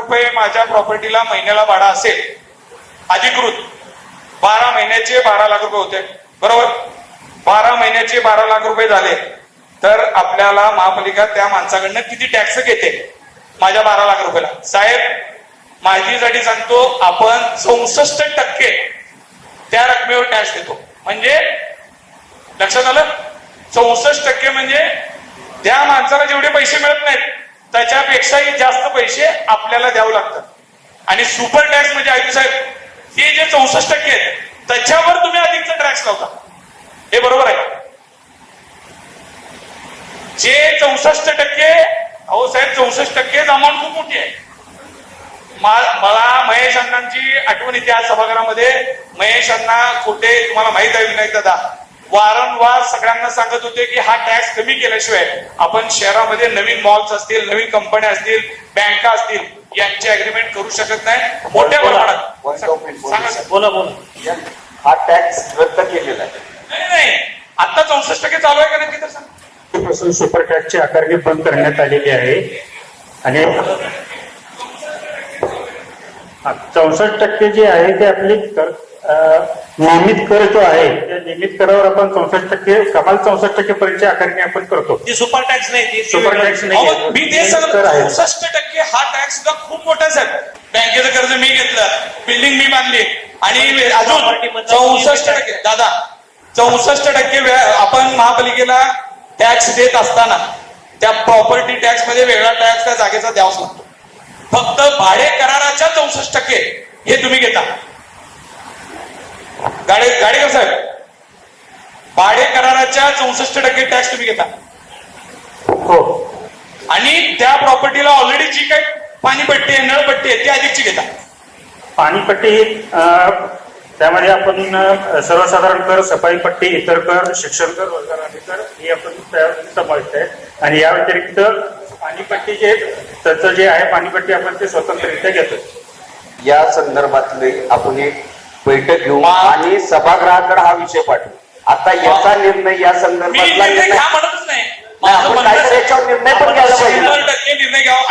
रुपये माझ्या प्रॉपर्टीला महिन्याला भाडा असेल अधिकृत, 12 महिन्याचे 12 लाख रुपये होते, बरोबर? 12 महिन्याचे 12 लाख रुपये झाले तर आपल्याला महापालिका त्या माणसाकडनं किती टॅक्स घेते? माझ्या 12 लाख रुपयाला साहेब माहितीसाठी सांगतो, आपण 64% त्या रकमेवर टॅक्स देतो. म्हणजे लक्षात आलं? 64% म्हणजे त्या माणसाला जेवढे पैसे मिळत नाहीत त्याच्यापेक्षाही जास्त पैसे आपल्याला द्यावं लागतात. आणि सुपर टॅक्स म्हणजे आयुक्त साहेब हे जे 64% आहेत त्याच्यावर तुम्ही अधिकचा टॅक्स लावता. हे बरोबर आहे? जे 64%, अहो साहेब 64% अमाऊंट खूप मोठी आहे. मला महेश अण्णांची आठवण येते आज सभागृहामध्ये. महेश अण्णा खोटे, तुम्हाला माहित आहे विनायक दादा, वारंवार सगळ्यांना सांगत होते की हा टॅक्स कमी केल्याशिवाय आपण शहरामध्ये नवीन मॉल्स असतील, नवीन कंपन्या असतील, बँका असतील यांचे अग्रीमेंट करू शकत नाही मोठ्या प्रमाणात. बोला बोला. हा टॅक्स रद्द केलेला आहे. नाही, आता 64% चालू आहे का नक्की? तर सांग. सुपर टॅक्सची आकारणी बंद करण्यात आलेली आहे आणि 64% जे आहे ते आपली नियमित कर जो आहे त्या नियमित करावर आपण 64%, कमाल 64% पर्यंतची आकारणी आपण करतो. ती सुपर टॅक्स नाही, सुपर टॅक्स नाही. मी ते सांगतो 64% हा टॅक्स सुद्धा खूप मोठा आहे साहेब. बँकेचं कर्ज मी घेतलं, बिल्डिंग मी बांधली आणि अजून 64% दादा 64% आपण महापालिकेला टॅक्स देत असताना त्या प्रॉपर्टी टॅक्स मध्ये वेगळा टॅक्स त्या जागेचा द्यावाच लागतो. फक्त भाडे कराराच्या 64% हे तुम्ही घेता. गाडेकर साहेब, भाडे कराराच्या 64% टॅक्स तुम्ही घेता. हो. आणि त्या प्रॉपर्टीला ऑलरेडी जी काही पाणीपट्टी आहे, नळपट्टी आहे ती अधिकची घेता. पाणीपट्टी त्यामध्ये आपण सर्वसाधारण कर, सफाई पट्टी, इतर कर, शिक्षण कर, रोजगार हमी कर हे आपण त्यामध्ये समाविष्ट आहे. आणि या व्यतिरिक्त पाणीपट्टी जे त्याचं जे आहे पाणीपट्टी आपण ते स्वतंत्ररित्या घेतो. या संदर्भातले आपण एक बैठक घेऊ आणि सभागृहाकडे हा विषय पाठवू. आता याचा निर्णय या संदर्भातला म्हणतच नाही, आपण काहीतरी याच्यावर निर्णय पण घ्यायला पाहिजे. 100% निर्णय घ्यावा.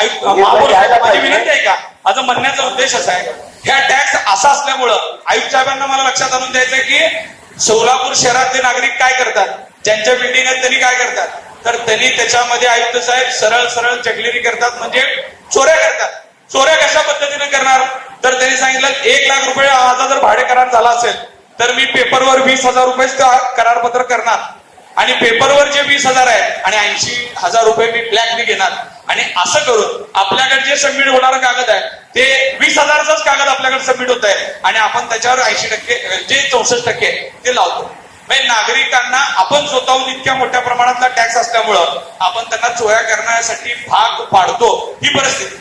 माझी विनंती आहे का? माझा म्हणण्याचा उद्देश असा आहे, ह्या टॅक्स असा असल्यामुळं आयुक्त साहेबांना मला लक्षात आणून द्यायचंय की सोलापूर शहरातले नागरिक काय करतात, ज्यांच्या बिल्डिंग आहेत त्यांनी काय करतात, तर त्यांनी त्याच्यामध्ये आयुक्त साहेब सरळ सरळ चकलेरी करतात, म्हणजे चोऱ्या करतात. चोऱ्या कशा पद्धतीने करणार? तर त्यांनी सांगितलं 1 लाख रुपये माझा जर भाडे करार झाला असेल तर मी पेपरवर 20,000 रुपये करारपत्र करणार आणि पेपरवर जे 20,000 आहे आणि 80,000 रुपये मी ब्लॅकने घेणार. आणि असं करून आपल्याकडे जे सबमिट होणारा कागद आहे ते 20,000चाच कागद आपल्याकडे सबमिट होत आहे आणि आपण त्याच्यावर 80% जे 64% ते लावतो. म्हणजे नागरिकांना आपण स्वतःहून इतक्या मोठ्या प्रमाणातला टॅक्स असल्यामुळं आपण त्यांना चोऱ्या करण्यासाठी भाग पाडतो. ही परिस्थिती.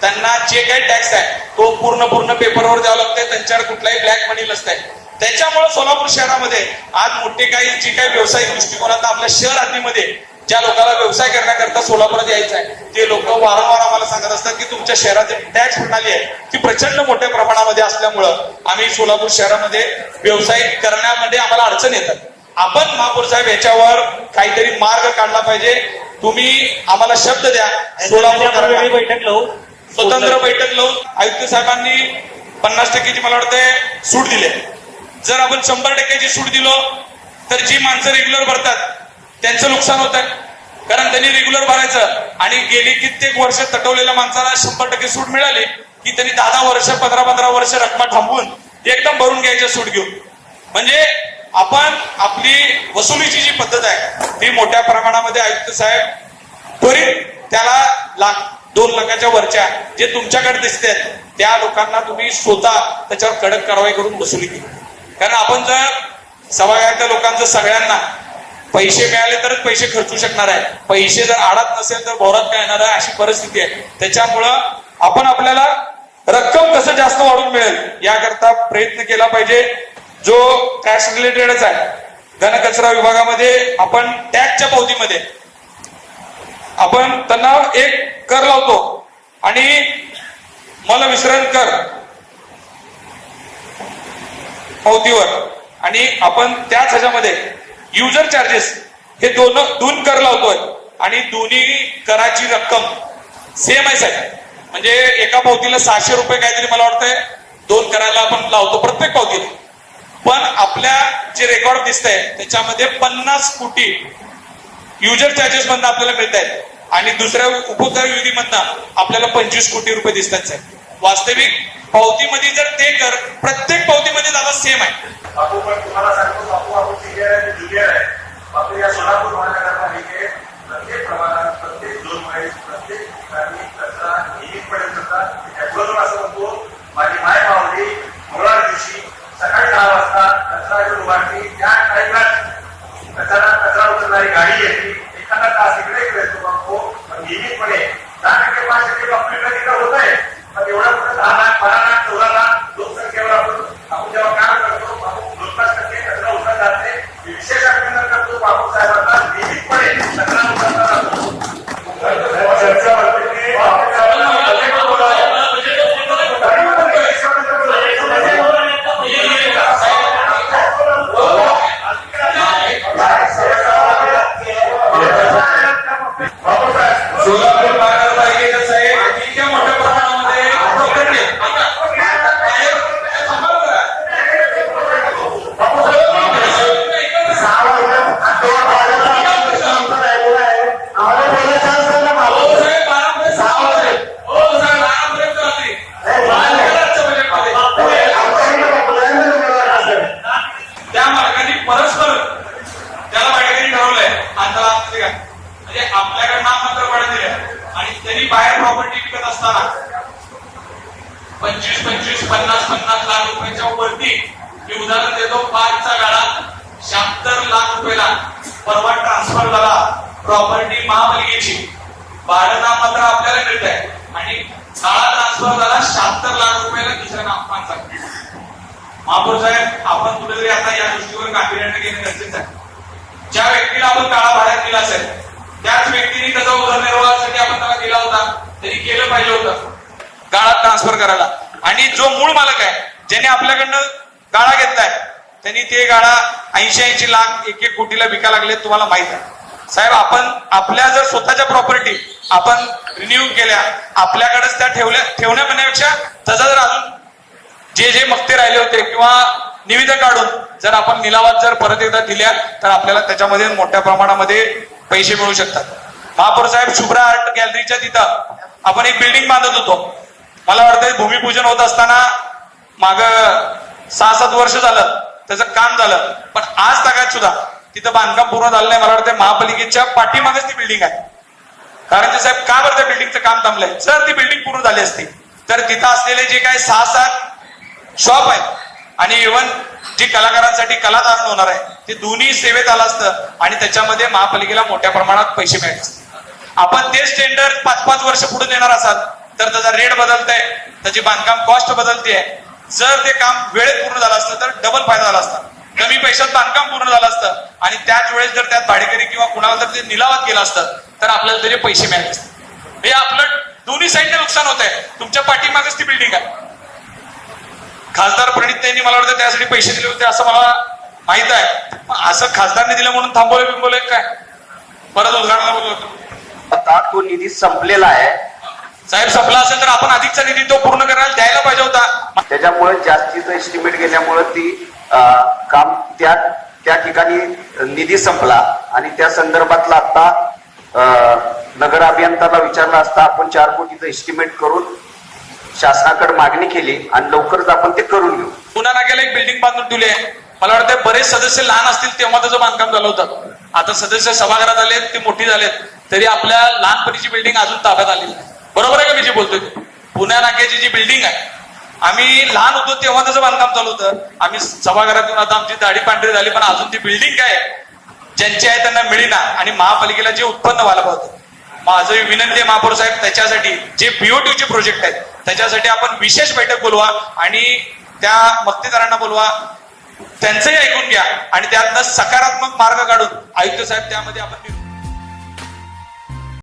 त्यांना जे काही टॅक्स आहे तो पूर्ण पेपरवर द्यावं लागतंय, त्यांच्यावर कुठलाही ब्लॅक मनी नसतंय. त्याच्यामुळे सोलापूर शहरामध्ये आज मोठे काही जे काही व्यावसायिक दृष्टिकोनात आपल्या शहर हद्दीमध्ये ज्या लोकांना व्यवसाय करण्याकरता सोलापुरात यायचं आहे ते लोक वारंवार आम्हाला सांगत असतात की तुमच्या शहराची टॅक्स प्रणाली आहे ती प्रचंड मोठ्या प्रमाणामध्ये असल्यामुळं आम्ही सोलापूर शहरामध्ये व्यवसाय करण्यामध्ये आम्हाला अडचण येतात. आपण महापौर साहेब याच्यावर काहीतरी मार्ग काढला पाहिजे. तुम्ही आम्हाला शब्द द्या, सोलापूर बैठक लावू, स्वतंत्र बैठक लावून आयुक्त साहेबांनी 50%ची मला वाटतंय सूट दिली. जर आपण 100%ची सूट दिलो तर जी माणसं रेग्युलर भरतात त्यांचं नुकसान होत आहे, कारण त्यांनी रेग्युलर भरायचं आणि गेली कित्येक वर्ष तटवलेल्या माणसाला 100% सूट मिळाली की त्यांनी 10 वर्ष 15 वर्ष रक्कम थांबवून एकदम भरून घ्यायचं सूट घेऊन. म्हणजे आपण आपली वसुलीची जी पद्धत आहे ती मोठ्या प्रमाणामध्ये आयुक्त साहेब त्वरित त्याला 2 लाखाच्या वरच्या जे तुमच्याकडे दिसते त्या लोकांना तुम्ही स्वतः त्याच्यावर कडक कारवाई करून वसुली केली. कारण आपण जर सभागृहातल्या लोकांचं सगळ्यांना पैसे मिळाले तरच पैसे खर्चू शकणार आहे, पैसे जर आडात नसेल तर भोरात काय येणार आहे अशी परिस्थिती आहे. त्याच्यामुळं आपण आपल्याला रक्कम कसं जास्त वाढून मिळेल याकरता प्रयत्न केला पाहिजे. जो टॅक्स रिलेटेडच आहे, घनकचरा विभागामध्ये आपण टॅक्सच्या पावतीमध्ये आपण त्यांना एक कर लावतो आणि मल विसरण कर पावतीवर आणि आपण त्याच ह्याच्यामध्ये युजर चार्जेस हे दोन कर लावतोय आणि दोन्ही कराची रक्कम सेम आहे साहेब. म्हणजे एका पावतीला 600 रुपये काहीतरी मला वाटतंय 2 करायला आपण लावतो प्रत्येक पावतीला. पण आपल्या जे रेकॉर्ड दिसतंय त्याच्यामध्ये 50 कोटी युजर चार्जेस मधनं आपल्याला मिळत आहेत आणि दुसऱ्या उपकर विधीमधनं आपल्याला 25 कोटी रुपये दिसतात साहेब. वास्तविक पावतीमध्ये जर ते कर प्रत्येक पावतीमध्ये दादा सेम आहे. बापू पण तुम्हाला सांगतो, बापू आपण सिनियर आहे, ज्युनियर आहे. बापू या सोलापूर महानगरपालिकेत प्रत्येक प्रमाणात प्रत्येक झोन वाईज प्रत्येक ठिकाणी कचरा नियमितपणे करतात. त्याबरोबर असं म्हणतो माझी माय मावली मंगळवार दिवशी सकाळी 10 वाजता कचरा घेऊन उभारली. त्या टाइमात कचरा उचलणारी गाडी येते. एखादा तास इकडे येतो बापू. नियमितपणे 10% 5% कंप्लीट तिकडे होत आहे. पण एवढं कुठं 10 लाख 12 लाख 14 लाख लोकसंख्येवर आपण जेव्हा काम करतो बापू 2-5% कचरा उचलत जाते. विशेष अभिनंदन करतो बापू साहेबांना. नियमितपणे कचरा उचलता जातो. सोलापूर महानगरपालिकेचं साहेब इतक्या मोठ्या प्रमाणामध्ये प्रॉपर्टी त्या मार्गाने परस्पर त्याला भाडेकरी ठरवलंय. आता म्हणजे आपल्याकडे नाममात्र भाडे दिले आणि त्यांनी बाहेर प्रॉपर्टी विकत असताना 25-50 लाख रुपयाच्या वरती मी उदाहरण देतो. 5चा गाळा 76 लाख रुपयाला परवा ट्रान्सफर झाला. प्रॉपर्टी महापालिकेची, भाडं नाममात्र आपल्याला मिळत आहे आणि गाळा ट्रान्सफर झाला 76 लाख रुपयाला दुसऱ्या नामांचा. महापौर साहेब आपण कुठेतरी आता या गोष्टीवर गांभीर्याने घेणं गरजेचं आहे. ज्या व्यक्तीला आपण गाळा भाड्यात दिला असेल त्याच व्यक्तीने त्याचा उदरनिर्वाहासाठी आपण त्याला दिला होता, त्यांनी केलं पाहिजे होतं गाळा ट्रान्सफर करायला. आणि जो मूळ मालक आहे ज्याने आपल्याकडनं गाळा घेतलाय त्यांनी ते गाळा 80-80 लाख 1-1 कोटीला विका लागले. तुम्हाला माहित आहे साहेब. आपण आपल्या जर स्वतःच्या प्रॉपर्टी आपण रिन्यू केल्या आपल्याकडेच त्या ठेवण्या म्हणण्यापेक्षा त्याचा जर अजून जे मक्ते राहिले होते किंवा निविदा काढून जर आपण निलावात जर परत एकदा दिल्या तर आपल्याला त्याच्यामध्ये मोठ्या प्रमाणामध्ये पैसे मिळू शकतात. महापौर साहेब शुभ्रा आर्ट गॅलरीच्या तिथं आपण एक बिल्डिंग बांधत होतो. मला वाटतं भूमिपूजन होत असताना माग 6-7 वर्ष झालं त्याचं काम झालं. पण आज तागात सुद्धा तिथं बांधकाम पूर्ण झालं नाही. मला वाटतं महापालिकेच्या पाठीमागच ती बिल्डिंग आहे. कारण ते साहेब का बरं त्या बिल्डिंगचं काम थांबलंय. जर ती बिल्डिंग पूर्ण झाली असती तर तिथं असलेले जे काही 6-7 शॉप आहेत आणि इव्हन जी कलाकारांसाठी कलादान होणार आहे ते दोन्ही सेवेत आलं असतं आणि त्याच्यामध्ये महापालिकेला मोठ्या प्रमाणात पैसे मिळाले असते. आपण तेच टेंडर 5-5 वर्ष पुढे देणार असाल तर त्याचा रेट बदलतंय, त्याची बांधकाम कॉस्ट बदलते. जर ते काम वेळेत पूर्ण झालं असतं तर डबल फायदा झाला असता. कमी पैशात बांधकाम पूर्ण झालं असतं आणि त्याच वेळेस जर त्यात भाडेकरी किंवा कुणाला जर ते निलावात गेलं असतं तर आपल्याला त्याचे पैसे मिळाले असते. हे आपलं दोन्ही साईडने नुकसान होत आहे. तुमच्या पाठीमागच ती बिल्डिंग आहे. खासदार प्रणित मला वाटतं त्यासाठी पैसे दिले होते असं मला माहित आहे. असं खासदारने दिलं म्हणून थांबवले काय परत उद्घाटनाला बोलवतो. आता तो निधी संपलेला आहे साहेब. संपला असेल तर आपण अधिकचा निधी तो पूर्ण करायला द्यायला पाहिजे होता. त्याच्यामुळे जास्तीचं एस्टिमेट गेल्यामुळे ती काम त्या ठिकाणी निधी संपला आणि त्या संदर्भातला आता नगर अभियंत्याला विचारला असता आपण 4 कोटीचं एस्टिमेट करून शासनाकडे मागणी केली आणि लवकरच आपण ते करून घेऊ. पुन्हा नाक्याला एक बिल्डिंग बांधून ठेवली आहे. मला वाटतं बरेच सदस्य लहान असतील तेव्हा त्याचं बांधकाम झालं होतं. आता सदस्य सभागृहात आलेत ते मोठी झालेत तरी आपल्या लहानपणीची बिल्डिंग अजून ताब्यात आलेली नाही. बरोबर आहे का मी जे बोलतोय ते. पुण्या नाक्याची जी बिल्डिंग आहे आम्ही लहान होतो तेव्हा त्याचं बांधकाम चालू होतं. आम्ही सभागृहातून आता आमची दाढी पांढरी झाली पण अजून ती बिल्डिंग काय ज्यांची आहे त्यांना मिळेना आणि महापालिकेला जे उत्पन्न व्हायला पाहिजे. माझं विनंती आहे महापौर साहेब त्याच्यासाठी जे बीओटीचे प्रोजेक्ट आहेत त्याच्यासाठी आपण विशेष बैठक बोलवा आणि त्या मक्तेदारांना बोलवा, त्यांचंही ऐकून घ्या आणि त्यातनं सकारात्मक मार्ग काढून आयुक्त साहेब त्यामध्ये आपण